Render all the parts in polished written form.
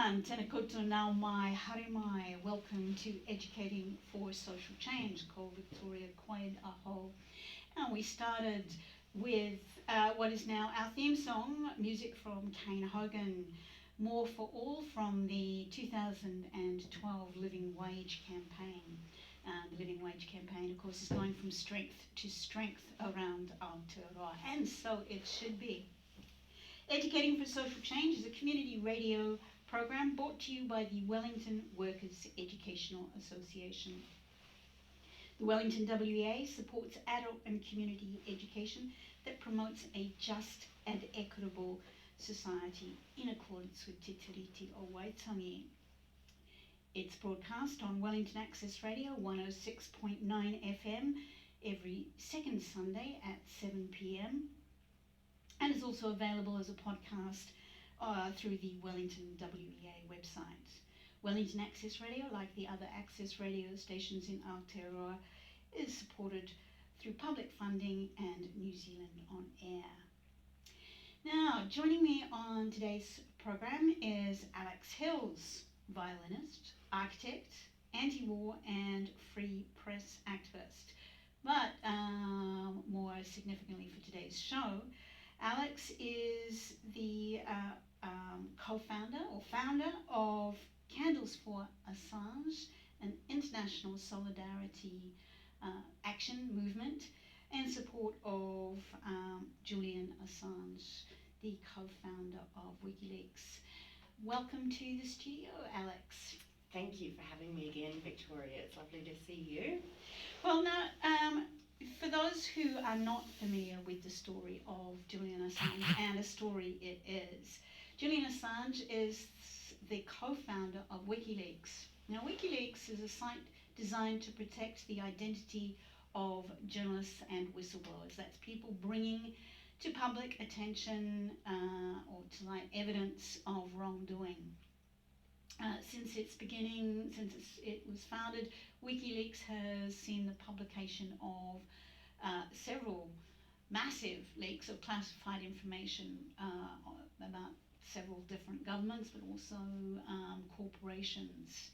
everyone, tēnā koutou nau mai, haere mai. Welcome to Educating for Social Change, called Victoria Quaid Aho. And we started with what is now our theme song, music from Kane Hogan, More for All, from the 2012 Living Wage campaign. The Living Wage campaign, of course, is going from strength to strength around Aotearoa, and so it should be. Educating for Social Change is a community radio program brought to you by the Wellington Workers Educational Association. The Wellington WEA supports adult and community education that promotes a just and equitable society in accordance with Te Tiriti o Waitangi. It's broadcast on Wellington Access Radio 106.9 FM every second Sunday at 7 p.m. and is also available as a podcast through the Wellington WEA website. Wellington Access Radio, like the other access radio stations in Aotearoa, is supported through public funding and New Zealand On Air. Now, joining me on today's program is Alex Hills, violinist, architect, anti-war and free press activist. But more significantly for today's show, Alex is the co-founder or founder of Candles for Assange, an international solidarity action movement in support of Julian Assange, the co-founder of WikiLeaks. Welcome to the studio, Alex. Thank you for having me again, Victoria. It's lovely to see you. Well, now, for those who are not familiar with the story of Julian Assange, and a story it is, Julian Assange is the co-founder of WikiLeaks. Now, WikiLeaks is a site designed to protect the identity of journalists and whistleblowers. That's people bringing to public attention or to light evidence of wrongdoing. Since its beginning, since it was founded, WikiLeaks has seen the publication of several massive leaks of classified information about several different governments, but also corporations.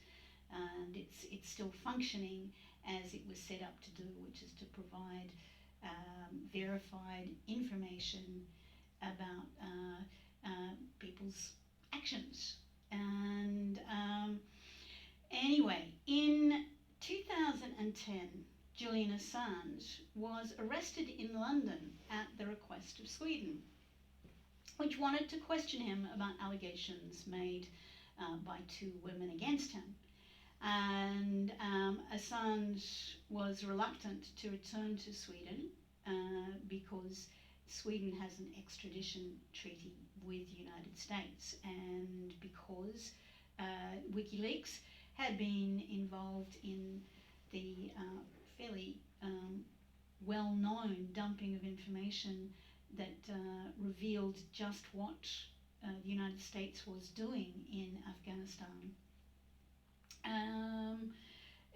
And it's still functioning as it was set up to do, which is to provide verified information about people's actions. And anyway, in 2010, Julian Assange was arrested in London at the request of Sweden, which wanted to question him about allegations made by two women against him. And Assange was reluctant to return to Sweden because Sweden has an extradition treaty with the United States, and because WikiLeaks had been involved in the fairly well-known dumping of information that revealed just what the United States was doing in Afghanistan.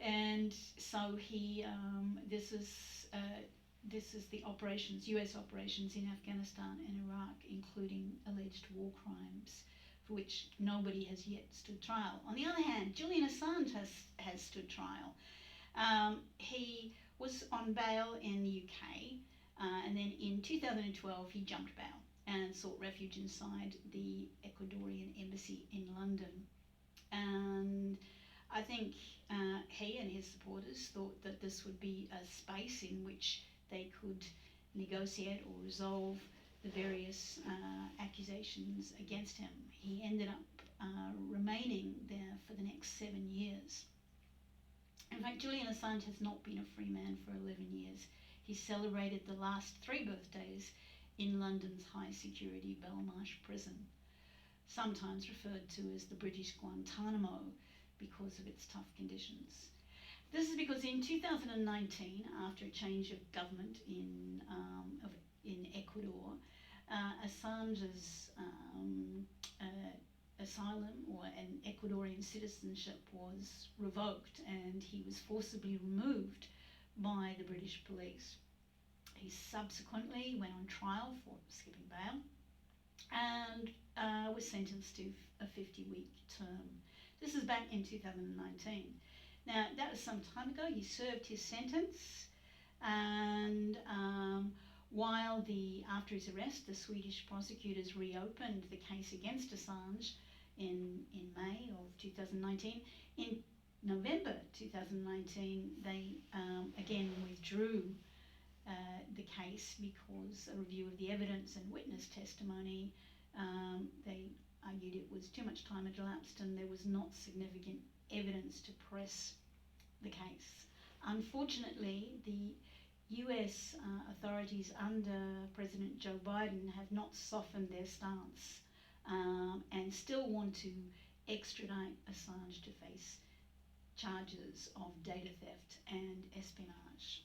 And so he, this is the operations, US operations in Afghanistan and Iraq, including alleged war crimes for which nobody has yet stood trial. On the other hand, Julian Assange has stood trial. He was on bail in the UK, and then in 2012 he jumped bail and sought refuge inside the Ecuadorian embassy in London. And I think he and his supporters thought that this would be a space in which they could negotiate or resolve the various accusations against him. He ended up remaining there for the next 7 years. In fact, Julian Assange has not been a free man for 11 years. He celebrated the last 3 birthdays in London's high security Belmarsh prison, sometimes referred to as the British Guantanamo because of its tough conditions. This is because in 2019, after a change of government in Ecuador, Assange's asylum or an Ecuadorian citizenship was revoked, and he was forcibly removed by the British police. He subsequently went on trial for skipping bail, and was sentenced to a 50-week term. This is back in 2019. Now, that was some time ago. He served his sentence, and while after his arrest, the Swedish prosecutors reopened the case against Assange in May of 2019. In November 2019, they again withdrew the case because a review of the evidence and witness testimony, they argued it was too much time had elapsed and there was not significant evidence to press the case. Unfortunately, the US authorities under President Joe Biden have not softened their stance and still want to extradite Assange to face charges of data theft and espionage.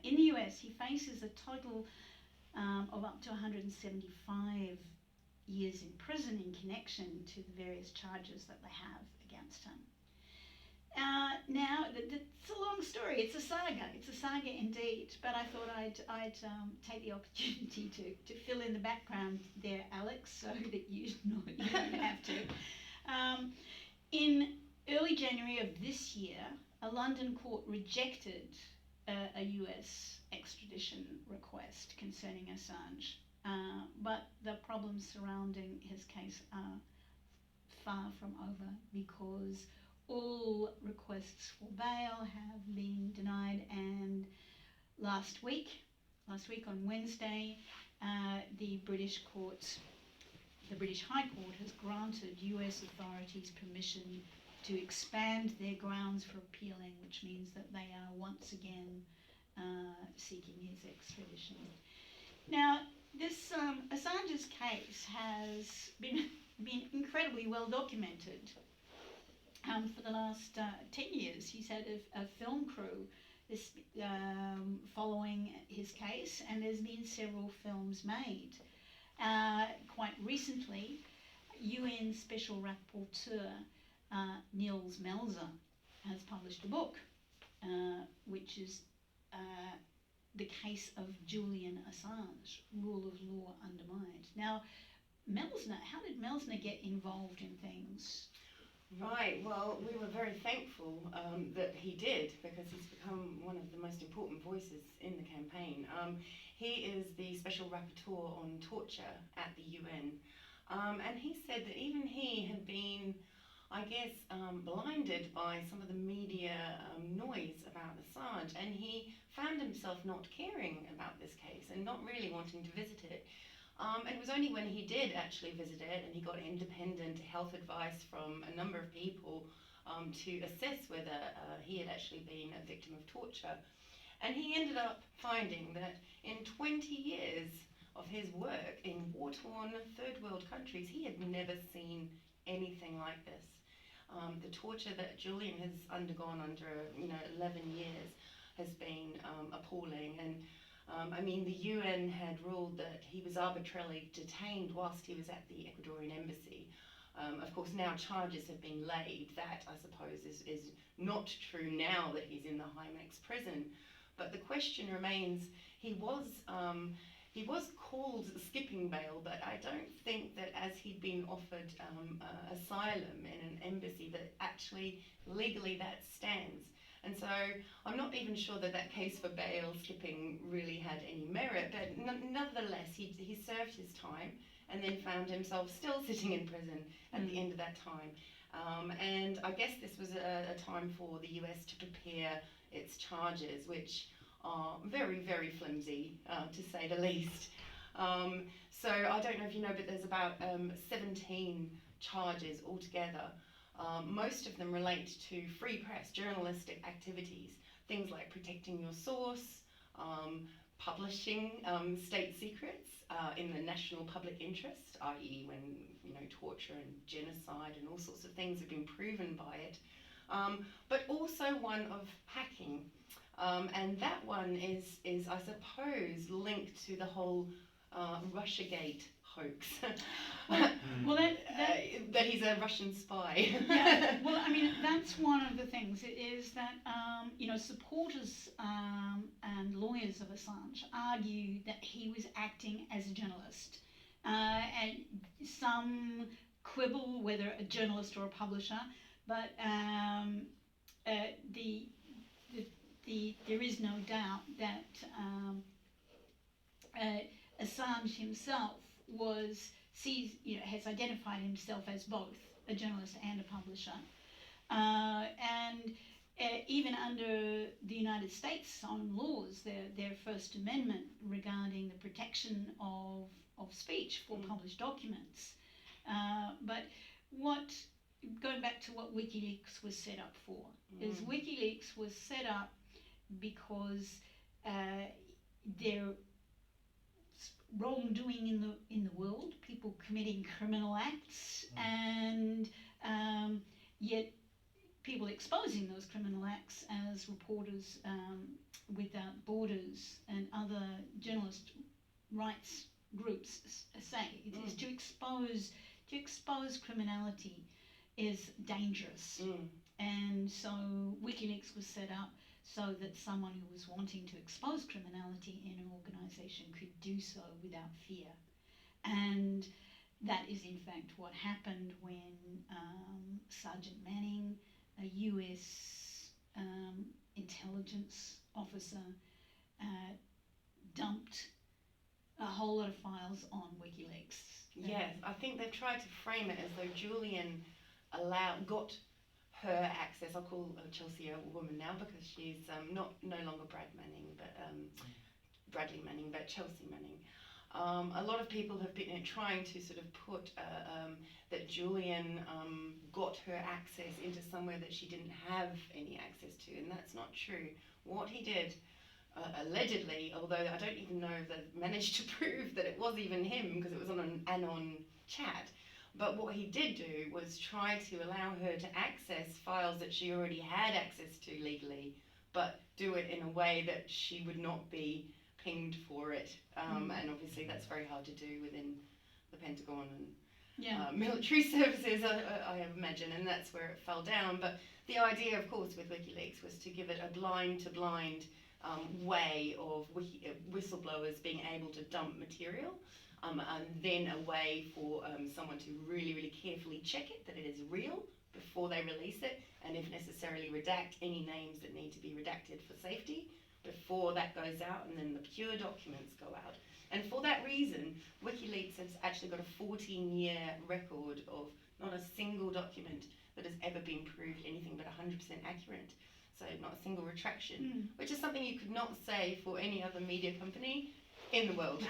In the US, he faces a total of up to 175 years in prison in connection to the various charges that they have against him. Now, it's a long story. It's a saga indeed. But I thought I'd take the opportunity to fill in the background there, Alex, so that you don't have to. In early January of this year, a London court rejected a US extradition request concerning Assange, but the problems surrounding his case are far from over because all requests for bail have been denied, and last week on Wednesday, the British High Court has granted US authorities permission to expand their grounds for appealing, which means that they are once again seeking his extradition. Now, this Assange's case has been incredibly well documented. For the last 10 years, he's had a film crew following his case, and there's been several films made. Quite recently, UN Special Rapporteur Niels Melzer has published a book, which is the case of Julian Assange, Rule of Law Undermined. Now, how did Melzer get involved in things? Right, well, we were very thankful that he did, because he's become one of the most important voices in the campaign. He is the Special Rapporteur on Torture at the UN, and he said that even he had been, I guess, blinded by some of the media noise about Assange, and he found himself not caring about this case and not really wanting to visit it. It was only when he did actually visit it and he got independent health advice from a number of people to assess whether he had actually been a victim of torture. And he ended up finding that in 20 years of his work in war-torn third world countries, he had never seen anything like this. The torture that Julian has undergone under 11 years has been appalling. And the UN had ruled that he was arbitrarily detained whilst he was at the Ecuadorian embassy. Of course, now charges have been laid. That, I suppose, is not true now that he's in the Hymax prison. But the question remains, he was called skipping bail, but I don't think that as he'd been offered asylum in an embassy that actually legally that stands. And so I'm not even sure that case for bail skipping really had any merit, but nonetheless, he served his time and then found himself still sitting in prison at the end of that time. And I guess this was a time for the US to prepare its charges, which are very, very flimsy, to say the least. So I don't know if you know, but there's about 17 charges altogether. Most of them relate to free press, journalistic activities, things like protecting your source, publishing state secrets in the national public interest, i.e. when torture and genocide and all sorts of things have been proven by it, but also one of hacking, and that one is I suppose linked to the whole Russiagate hoax. Well, that he's a Russian spy. Yeah, well, that's one of the things. It is that supporters and lawyers of Assange argue that he was acting as a journalist, and some quibble whether a journalist or a publisher, but there is no doubt that Assange himself has identified himself as both a journalist and a publisher, and even under the United States own laws, their First Amendment regarding the protection of speech for published documents. But going back to what WikiLeaks was set up for, is WikiLeaks was set up because there wrongdoing in the world, people committing criminal acts, and yet people exposing those criminal acts, as reporters without borders and other journalist rights groups say, is to expose criminality is dangerous. And so WikiLeaks was set up so that someone who was wanting to expose criminality in an organisation could do so without fear. And that is in fact what happened when Sergeant Manning, a US intelligence officer, dumped a whole lot of files on WikiLeaks. Yes, I think they've tried to frame it as though Julian got her access. I'll call Chelsea a woman now because she's no longer Bradley Manning, but Chelsea Manning. A lot of people have been trying to sort of put that Julian got her access into somewhere that she didn't have any access to, and that's not true. What he did, allegedly, although I don't even know if they've managed to prove that it was even him because it was on an anon chat, but what he did do was try to allow her to access files that she already had access to legally, but do it in a way that she would not be pinged for it, and obviously that's very hard to do within the Pentagon and military services, I imagine, and that's where it fell down. But the idea, of course, with WikiLeaks was to give it a blind-to-blind way of whistleblowers being able to dump material, and then a way for someone to really, really carefully check it, that it is real, before they release it, and if necessarily redact any names that need to be redacted for safety before that goes out, and then the pure documents go out. And for that reason, WikiLeaks has actually got a 14-year record of not a single document that has ever been proved anything but 100% accurate. So not a single retraction, which is something you could not say for any other media company in the world.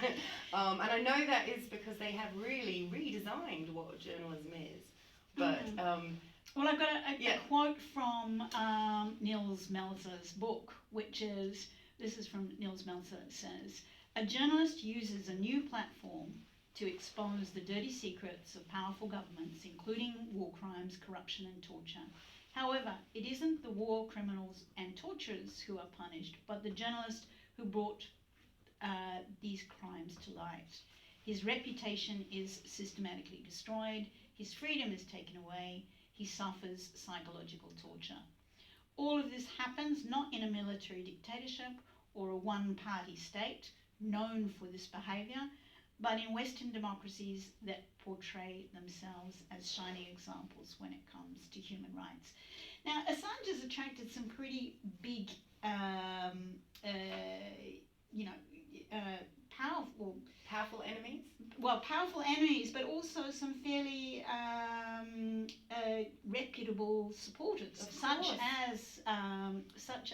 And I know that is because they have really redesigned what journalism is. But well, I've got a quote from Nils Melzer's book, which is, this is from Nils Melzer, it says, "A journalist uses a new platform to expose the dirty secrets of powerful governments, including war crimes, corruption and torture. However, it isn't the war criminals and torturers who are punished, but the journalist who brought these crimes to light. His reputation is systematically destroyed, his freedom is taken away, he suffers psychological torture. All of this happens not in a military dictatorship or a one-party state known for this behaviour, but in Western democracies that portray themselves as shining examples when it comes to human rights." Now, Assange has attracted some pretty big, powerful enemies? Well, powerful enemies, but also some fairly reputable supporters, such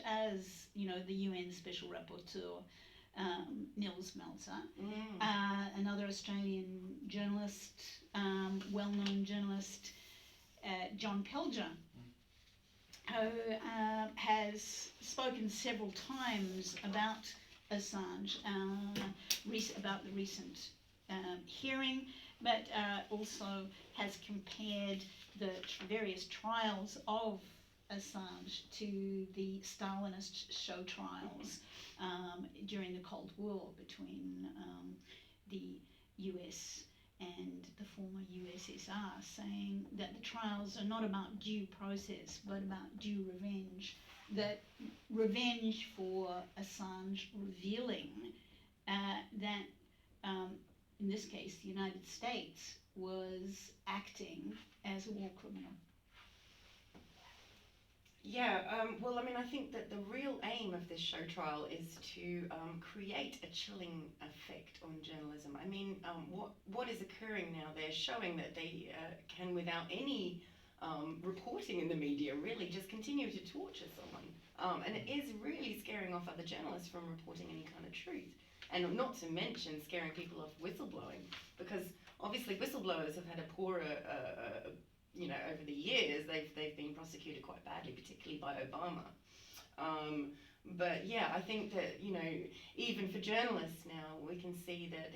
as the UN Special Rapporteur Nils Melzer, another Australian journalist, well-known journalist, John Pelger, who has spoken several times about Assange, about the recent hearing, but also has compared the various trials of Assange to the Stalinist show trials during the Cold War between the US and the former USSR, saying that the trials are not about due process but about due revenge, that revenge for Assange revealing that in this case, the United States, was acting as a war criminal. Yeah, well, I mean, I think that the real aim of this show trial is to create a chilling effect on journalism. I mean, what is occurring now, they're showing that they can, without any reporting in the media, really just continue to torture someone. And it is really scaring off other journalists from reporting any kind of truth. And not to mention scaring people off whistleblowing, because obviously whistleblowers have had a poorer over the years, they've been prosecuted quite badly, particularly by Obama. But yeah, I think that, even for journalists now, we can see that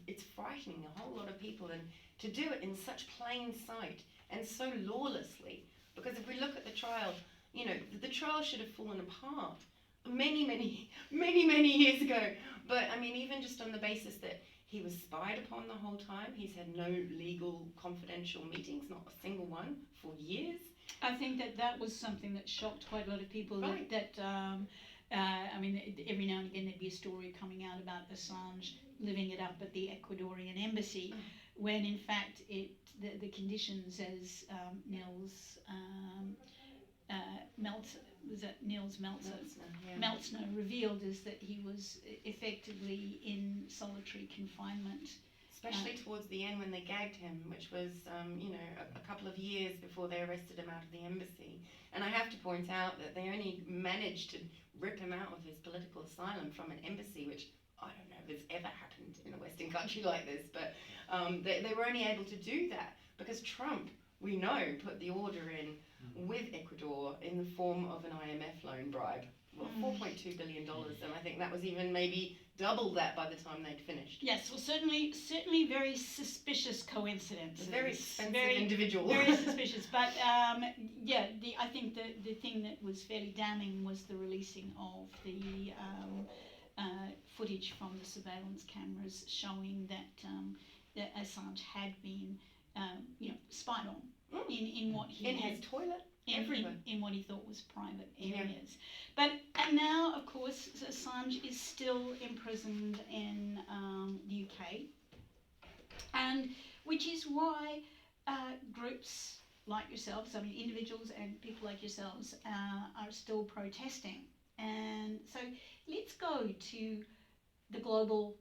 it's frightening a whole lot of people, and to do it in such plain sight and so lawlessly. Because if we look at the trial, the trial should have fallen apart many years ago. But I mean, even just on the basis that he was spied upon the whole time. He's had no legal confidential meetings, not a single one, for years. I think that was something that shocked quite a lot of people. Right. I mean, every now and again there'd be a story coming out about Assange living it up at the Ecuadorian embassy, when in fact the conditions, as Nils Meltzner revealed, is that he was effectively in solitary confinement. Especially towards the end when they gagged him, which was, a couple of years before they arrested him out of the embassy. And I have to point out that they only managed to rip him out of his political asylum from an embassy, which I don't know if it's ever happened in a Western country like this, but they were only able to do that because Trump, we know, put the order in with Ecuador in the form of an IMF loan bribe. Well, $4.2 billion, and I think that was even maybe double that by the time they'd finished. Yes, well, certainly very suspicious coincidence. Very expensive individual. Very suspicious, but I think the thing that was fairly damning was the releasing of the footage from the surveillance cameras showing that Assange had been, spied on in what he in his toilet. In what he thought was private areas. But and now, of course, Assange is still imprisoned in the UK, and which is why groups like yourselves, I mean individuals and people like yourselves, are still protesting. And so let's go to the global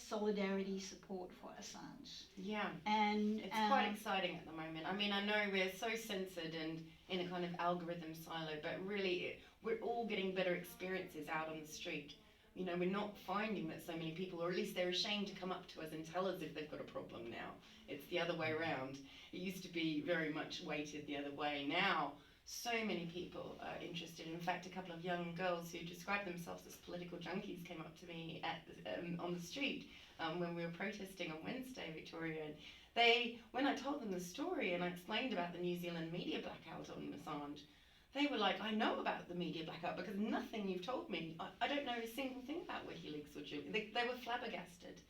solidarity support for Assange. Yeah, and it's quite exciting at the moment. I mean, I know we're so censored and in a kind of algorithm silo, but really we're all getting better experiences out on the street. We're not finding that so many people, or at least they're ashamed to come up to us and tell us if they've got a problem now. It's the other way around. It used to be very much weighted the other way. Now, so many people are interested. In fact, a couple of young girls who describe themselves as political junkies came up to me on the street when we were protesting on Wednesday, Victoria. And when I told them the story and I explained about the New Zealand media blackout on Assange, they were like, I know about the media blackout because nothing you've told me. I don't know a single thing about WikiLeaks or Julian. They were flabbergasted.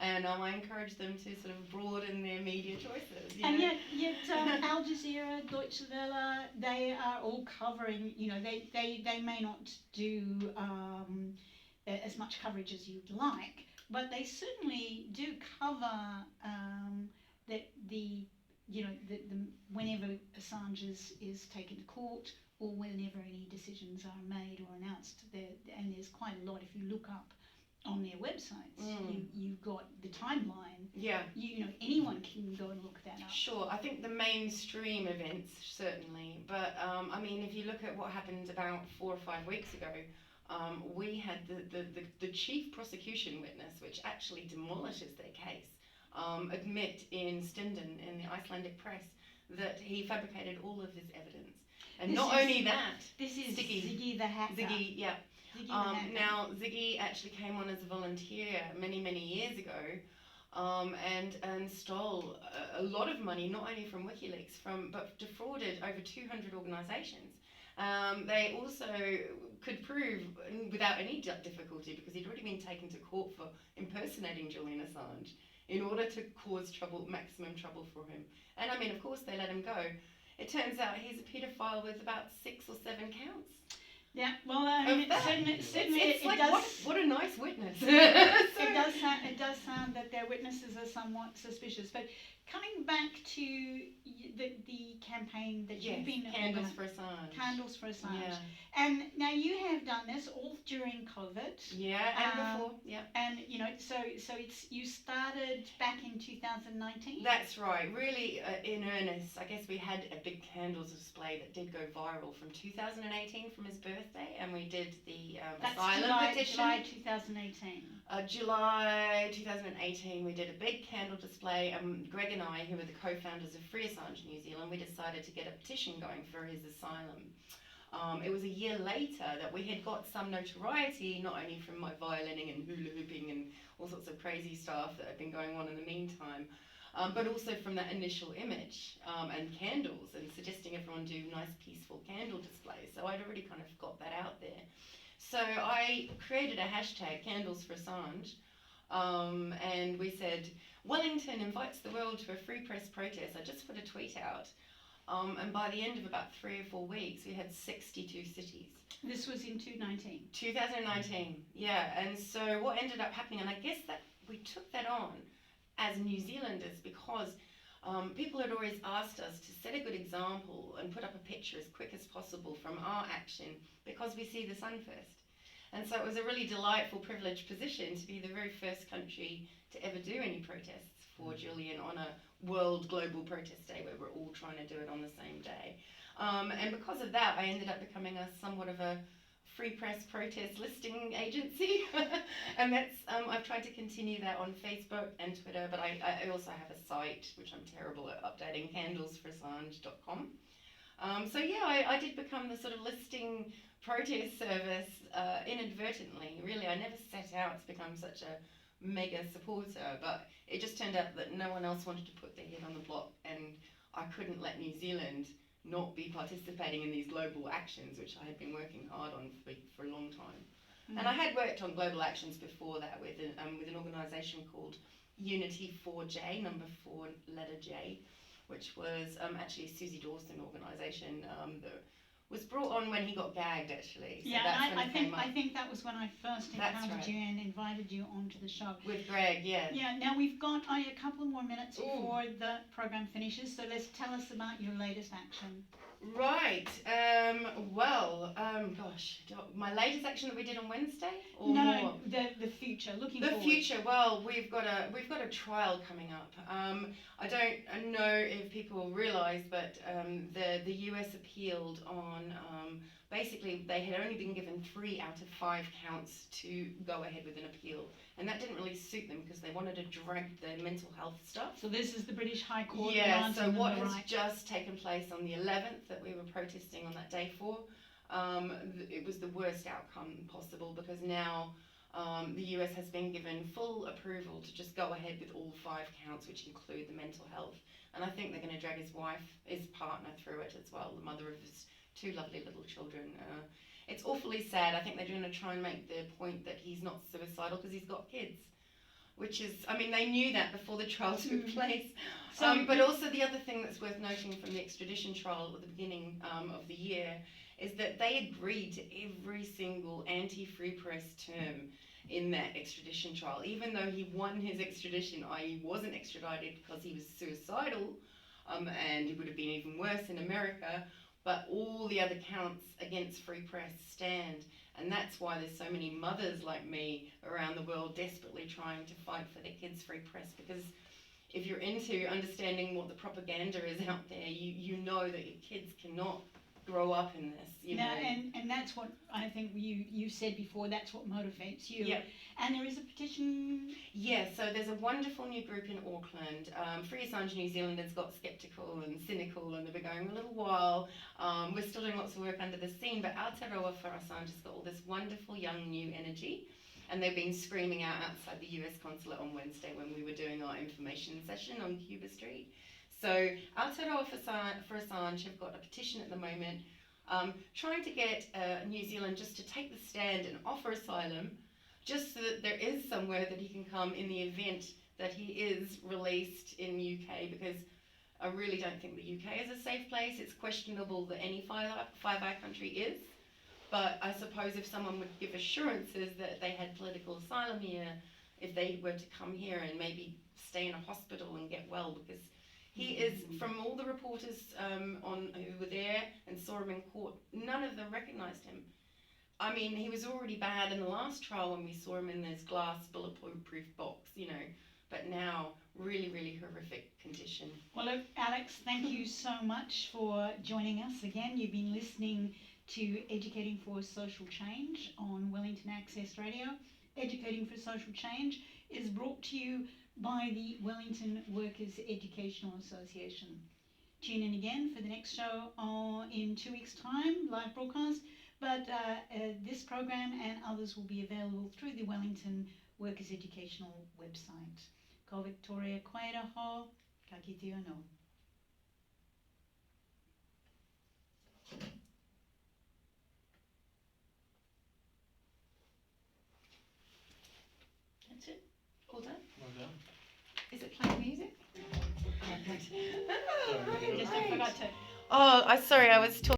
And I encourage them to sort of broaden their media choices. And yet Al Jazeera, Deutsche Welle, they are all covering, they may not do as much coverage as you'd like, but they certainly do cover whenever Assange is taken to court or whenever any decisions are made or announced. And there's quite a lot if you look up on their websites. You've got the timeline. Yeah. Anyone can go and look that up. Sure, I think the mainstream events, certainly. But, I mean, if you look at what happened about 4 or 5 weeks ago, we had the chief prosecution witness, which actually demolishes their case, admit in Stindon, in the Icelandic press, that he fabricated all of his evidence. And this is Ziggy the hacker. Ziggy, yeah. Now, Ziggy actually came on as a volunteer many years ago, and stole a lot of money, not only from WikiLeaks, but defrauded over 200 organisations. They also could prove, without any difficulty, because he'd already been taken to court for impersonating Julian Assange, in order to cause maximum trouble for him. And I mean, of course, they let him go. It turns out he's a paedophile with about 6 or 7 counts. Yeah, well, I mean, certainly It's it like, does. what a nice witness. It does sound that their witnesses are somewhat suspicious. But coming back to the campaign that Yes, you've been Candles organi- for Assange. Candles for Assange, Yeah, and now you have done this all during COVID. yeah, and Um, before, yeah. And so it's you started back in 2019. That's right, really in earnest. I guess we had a big candles display that did go viral from 2018 from his birthday, and we did the That's asylum petition. July 2018. July 2018, we did a big candle display, and Greg and I, who are the co-founders of FreeAssange New Zealand, we decided to get a petition going for his asylum. It was a year later that we had got some notoriety, not only from my violining and hula hooping and all sorts of crazy stuff that had been going on in the meantime, but also from that initial image and candles and suggesting everyone do nice peaceful candle displays. So I'd already kind of got that out there. So I created a hashtag, Candles for Assange, and we said, Wellington invites the world to a free press protest. I just put a tweet out. And by the end of about 3 or 4 weeks, we had 62 cities. This was in 2019. 2019, yeah. And so what ended up happening, and I guess that we took that on as New Zealanders because people had always asked us to set a good example and put up a picture as quick as possible from our action because we see the sun first. And so it was a really delightful, privileged position to be the very first country to ever do any protests for Julian on a world global protest day where we're all trying to do it on the same day. And because of that, I ended up becoming somewhat of a free press protest listing agency. And that's I've tried to continue that on Facebook and Twitter, but I also have a site, which I'm terrible at updating, candlesforassange.com. So yeah, I did become the sort of listing protest service inadvertently. Really, I never set out to become such a mega supporter, but it just turned out that no one else wanted to put their head on the block, and I couldn't let New Zealand not be participating in these global actions, which I had been working hard on for a long time. And I had worked on global actions before that with an organisation called Unity 4J, number 4 letter J, which was actually a Susie Dawson organisation that was brought on when he got gagged, actually. So Yeah, that's and when it came up. I think that was when I first That's encountered right. you and invited you onto the show. With Greg, yeah. Yeah, now we've got a couple more minutes Ooh. before the program finishes, so let's tell us about your latest action. Right. Gosh, my latest action that we did on Wednesday, or No, more? the future, looking The forward. future. Well, we've got a trial coming up. I don't know if people realise, but the US appealed on. Basically, they had only been given 3 out of 5 counts to go ahead with an appeal, and that didn't really suit them because they wanted to drag the mental health stuff. So this is the British High Court. Yeah, so granting what them the has right. just taken place on the 11th that we were protesting on that day for, it was the worst outcome possible because now the US has been given full approval to just go ahead with all 5 counts, which include the mental health. And I think they're going to drag his partner through it as well, the mother of his 2 lovely little children. It's awfully sad. I think they're going to try and make the point that he's not suicidal because he's got kids. Which is, I mean, they knew that before the trial took place. But also the other thing that's worth noting from the extradition trial at the beginning of the year is that they agreed to every single anti-free press term in that extradition trial. Even though he won his extradition, i.e. wasn't extradited because he was suicidal, and it would have been even worse in America, but all the other counts against free press stand. And that's why there's so many mothers like me around the world desperately trying to fight for their kids' free press, because if you're into understanding what the propaganda is out there, you know that your kids cannot grow up in this, you know. And that's what I think you said before, that's what motivates you. Yep. And there is a petition. Yeah, so there's a wonderful new group in Auckland. FreeAssange New Zealand has got sceptical and cynical, and they've been going a little while. We're still doing lots of work under the scene, but Aotearoa for Assange has got all this wonderful young new energy, and they've been screaming out outside the US consulate on Wednesday when we were doing our information session on Cuba Street. So Aotearoa for Assange have got a petition at the moment trying to get New Zealand just to take the stand and offer asylum, just so that there is somewhere that he can come in the event that he is released in UK, because I really don't think the UK is a safe place. It's questionable that any Five Eye country is. But I suppose if someone would give assurances that they had political asylum here, if they were to come here and maybe stay in a hospital and get well, because he is, from all the reporters who were there and saw him in court, none of them recognised him. I mean, he was already bad in the last trial when we saw him in this glass bulletproof box, you know, but now really, really horrific condition. Well, look, Alex, thank you so much for joining us again. You've been listening to Educating for Social Change on Wellington Access Radio. Educating for Social Change is brought to you by the Wellington Workers Educational Association. Tune in again for the next show in 2 weeks' time, live broadcast. But this program and others will be available through the Wellington Workers Educational website. Ko Victoria koera ho, ka kite anō. That's it. All done? Well done. Is it playing music? Sorry, Just I forgot to. Oh, sorry, I was talking.